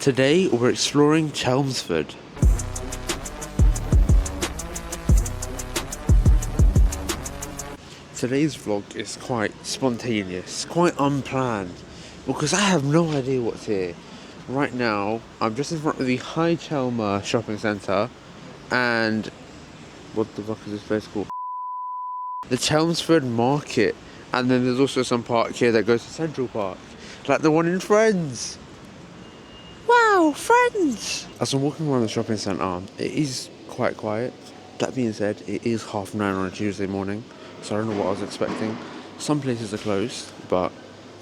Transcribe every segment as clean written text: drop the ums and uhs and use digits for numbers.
Today we're exploring Chelmsford. Today's vlog is quite spontaneous, quite unplanned, because I have no idea what's here. Right now, I'm just in front of the High Chelmsford shopping centre, and what the fuck is this place called? The Chelmsford Market, and then there's also some park here that goes to Central Park, like the one in Friends. Wow, Friends! As I'm walking around the shopping centre, it is quite quiet. That being said, it is 9:30 on a Tuesday morning, so I don't know what I was expecting. Some places are closed, but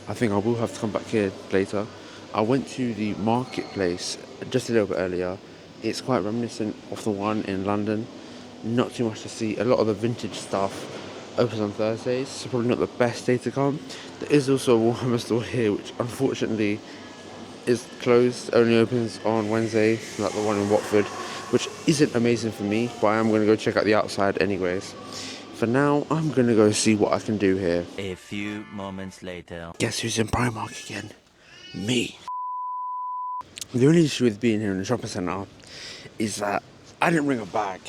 I think I will have to come back here later. I went to the marketplace just a little bit earlier. It's quite reminiscent of the one in London. Not too much to see. A lot of the vintage stuff opens on Thursdays, so probably not the best day to come. There is also a Warhammer store here, which unfortunately is closed, only opens on Wednesday, like the one in Watford, which isn't amazing for me, but I am going to go check out the outside anyways. For now, I'm going to go see what I can do here. A few moments later. Guess who's in Primark again? Me. The only issue with being here in the shopping centre is that I didn't bring a bag,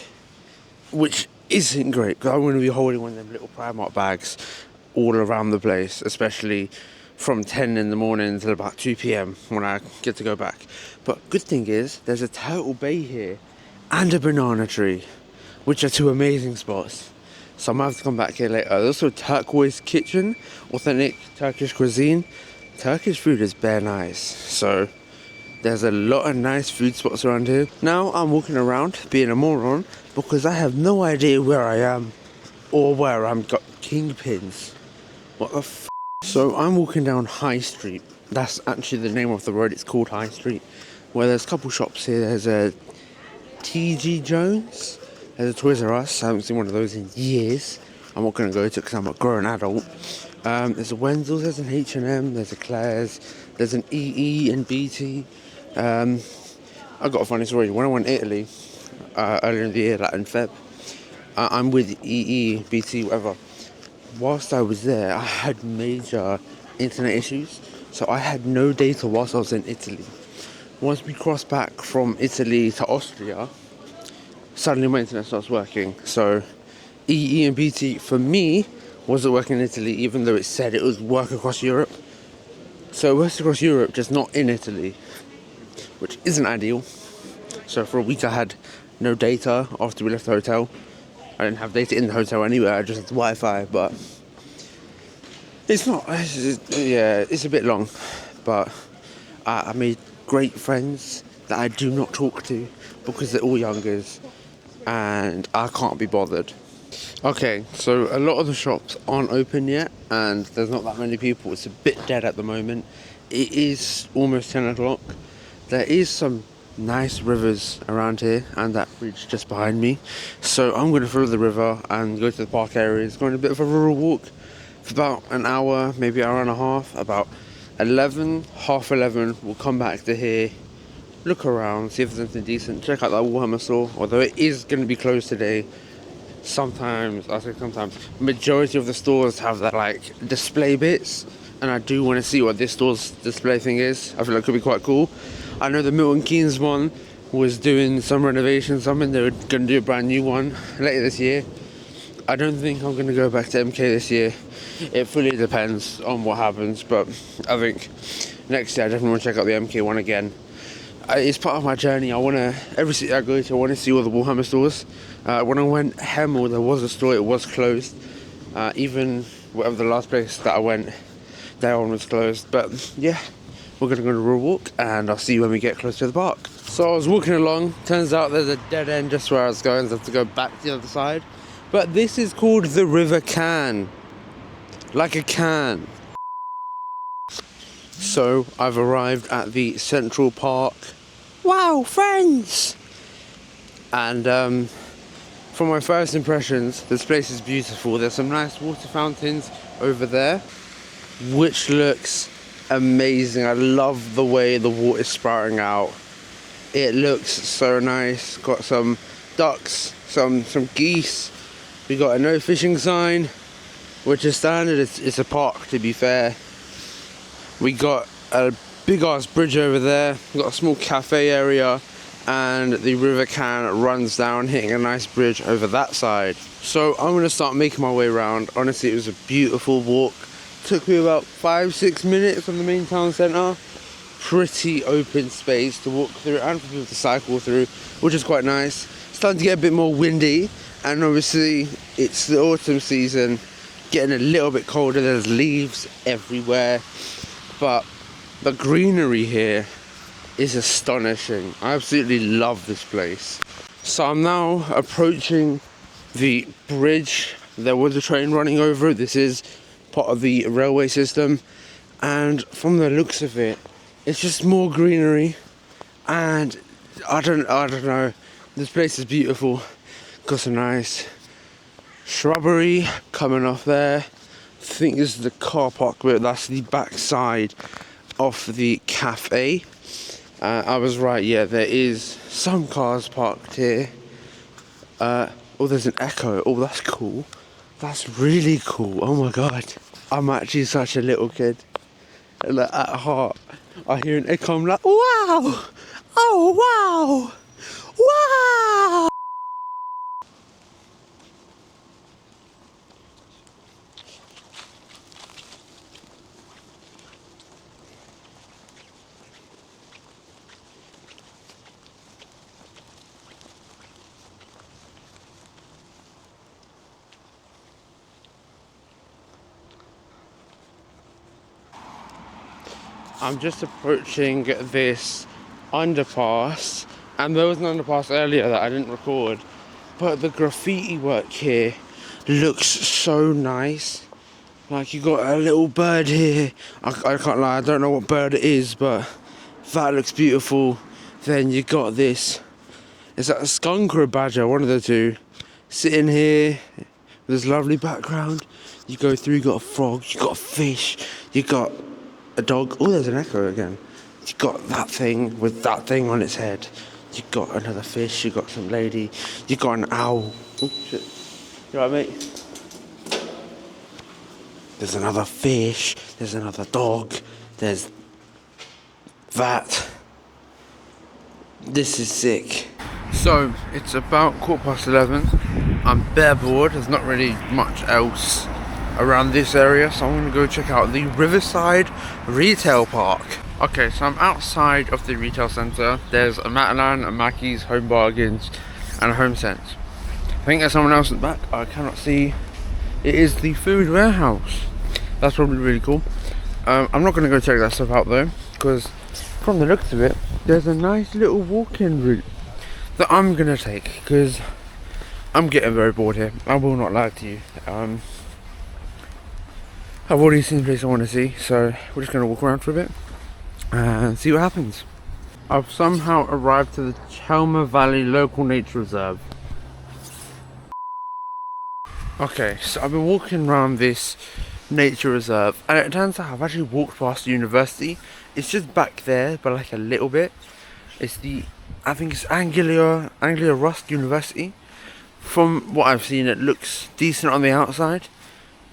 which isn't great, because I'm going to be holding one of them little Primark bags all around the place, especially from 10 in the morning until about 2 p.m. when I get to go back. But good thing is, there's a Turtle Bay here and a banana tree, which are two amazing spots. So I might have to come back here later. There's also Turquoise Kitchen, authentic Turkish cuisine. Turkish food is bare nice, so there's a lot of nice food spots around here. Now I'm walking around being a moron because I have no idea where I am or where I'm got kingpins. What the f***? So I'm walking down High Street. That's actually the name of the road. It's called High Street. Where there's a couple shops here. There's a T.G. Jones. There's a Toys R Us. I haven't seen one of those in years. I'm not going to go to it because I'm a grown adult. There's a Wenzel's. There's an H&M. There's a Claire's. There's an EE and BT. I got a funny story. When I went to Italy earlier in the year, like in Feb, I'm with EE, BT, whatever. Whilst I was there, I had major internet issues, so I had no data whilst I was in Italy. Once we crossed back from Italy to Austria, suddenly my internet starts working. So EE and BT for me wasn't working in Italy, even though it said it was work across Europe. So it works across Europe, just not in Italy, which isn't ideal. So for a week I had no data after we left the hotel. I didn't have data in the hotel anyway, I just had Wi-Fi, but it's a bit long, but I made great friends that I do not talk to because they're all youngers and I can't be bothered. Okay, so a lot of the shops aren't open yet and there's not that many people. It's a bit dead at the moment. It is almost 10 o'clock. There is some nice rivers around here and that bridge just behind me, so I'm going to follow the river and go to the park areas, go on a bit of a rural walk for about an hour, maybe an hour and a half. About 11:30 we'll come back to here, look around, see if there's anything decent, check out that Warhammer store, although it is going to be closed today. Sometimes, majority of the stores have that like display bits, and I do want to see what this store's display thing is. I feel like it could be quite cool. I know the Milton Keynes one was doing some renovations, something they were going to do a brand new one later this year. I don't think I'm going to go back to MK this year. It fully depends on what happens, but I think next year I definitely want to check out the MK one again. It's part of my journey. Every city I go to, I want to see all the Warhammer stores. When I went Hemel, there was a store, it was closed. Even whatever the last place that I went, that one was closed. But yeah, we're going to go on a rural walk and I'll see you when we get close to the park. So I was walking along, turns out there's a dead end just where I was going, so I have to go back to the other side. But this is called the River Can, like a can. So I've arrived at the Central Park. Wow, Friends! And from my first impressions, this place is beautiful. There's some nice water fountains over there, which looks amazing. I love the way the water is sprouting out. It looks so nice. Got some ducks, some geese. We got a no fishing sign, which is standard. It's a park, to be fair. We got a big ass bridge over there. We've got a small cafe area, and the River Can runs down, hitting a nice bridge over that side. So I'm gonna start making my way around. Honestly, it was a beautiful walk. Took me about 5-6 minutes from the main town centre. Pretty open space to walk through and for people to cycle through, which is quite nice. It's starting to get a bit more windy, and obviously it's the autumn season, getting a little bit colder. There's leaves everywhere, but the greenery here is astonishing. I absolutely love this place. So I'm now approaching the bridge. There was a train running over it. This is part of the railway system, and from the looks of it, it's just more greenery, and I don't know. This place is beautiful. Got some nice shrubbery coming off there. I think this is the car park, but that's the back side of the cafe. I was right, yeah, there is some cars parked here. Oh, there's an Echo. Oh, that's cool. That's really cool. Oh my god. I'm actually such a little kid. Like, at heart, I hear an Echo, I'm like, wow! Oh, wow! Wow! I'm just approaching this underpass, and there was an underpass earlier that I didn't record, but the graffiti work here looks so nice. Like, you got a little bird here. I can't lie, I don't know what bird it is, but that looks beautiful. Then you got this, is that a skunk or a badger? One of the two. Sitting here with this lovely background. You go through, you got a frog, you got a fish, you got a dog. Oh, there's an Echo again. You got that thing with that thing on its head. You got another fish. You got some lady. You got an owl. Oh shit! You alright, mate? There's another fish. There's another dog. There's that. This is sick. So it's about 11:15. I'm bare bored. There's not really much else around this area, so I'm going to go check out the Riverside Retail Park. Okay, so I'm outside of the retail centre. There's a Matalan, a Mackey's, Home Bargains, and a Home Sense. I think there's someone else in the back. I cannot see. It is the food warehouse. That's probably really cool. I'm not going to go check that stuff out though, because from the looks of it, there's a nice little walk-in route that I'm going to take, because I'm getting very bored here. I will not lie to you. I've already seen the place I want to see, so we're just going to walk around for a bit and see what happens. I've somehow arrived to the Chelmsford Valley Local Nature Reserve. Okay, so I've been walking around this nature reserve, and it turns out I've actually walked past the university. It's just back there, but like a little bit. It's I think it's Anglia Rust University. From what I've seen, it looks decent on the outside,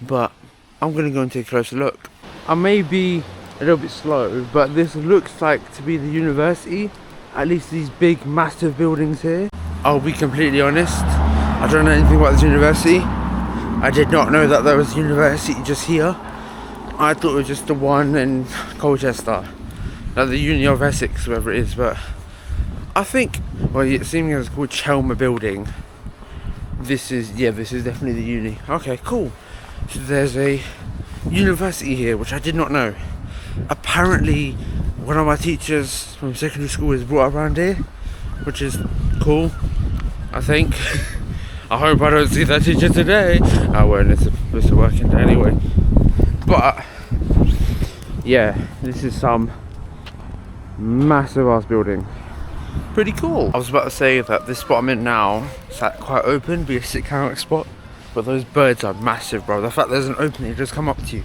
but I'm going to go and take a closer look. I may be a little bit slow, but this looks like to be the university. At least these big, massive buildings here. I'll be completely honest, I don't know anything about this university. I did not know that there was a university just here. I thought it was just the one in Colchester, like the Uni of Essex, wherever it is, but I think, well, it seems it's called Chelmer Building. This is definitely the uni. Okay, cool. So there's a university here, which I did not know. Apparently, one of my teachers from secondary school is brought up around here, which is cool, I think. I hope I don't see that teacher today. I won't, it's a working day anyway. But, yeah, this is some massive ass building. Pretty cool. I was about to say that this spot I'm in now is quite open, be a sick kayak spot. But those birds are massive, bro. The fact there's an opening, they just come up to you.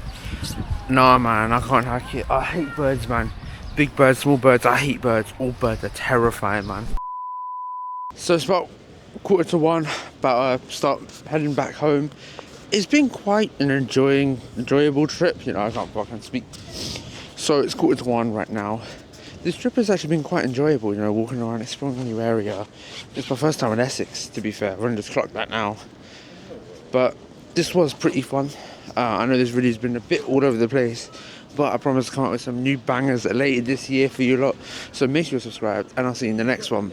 Nah, man, I can't hack it. I hate birds, man. Big birds, small birds, I hate birds. All birds are terrifying, man. So it's about 1:45, about to start heading back home. It's been quite an enjoyable trip, you know. I can't fucking speak. So it's 1:15 right now. This trip has actually been quite enjoyable, you know, walking around, exploring a new area. It's my first time in Essex, to be fair. I've only just clocked that now. But this was pretty fun. I know this video's been a bit all over the place, but I promise to come up with some new bangers later this year for you lot. So make sure you're subscribed, and I'll see you in the next one.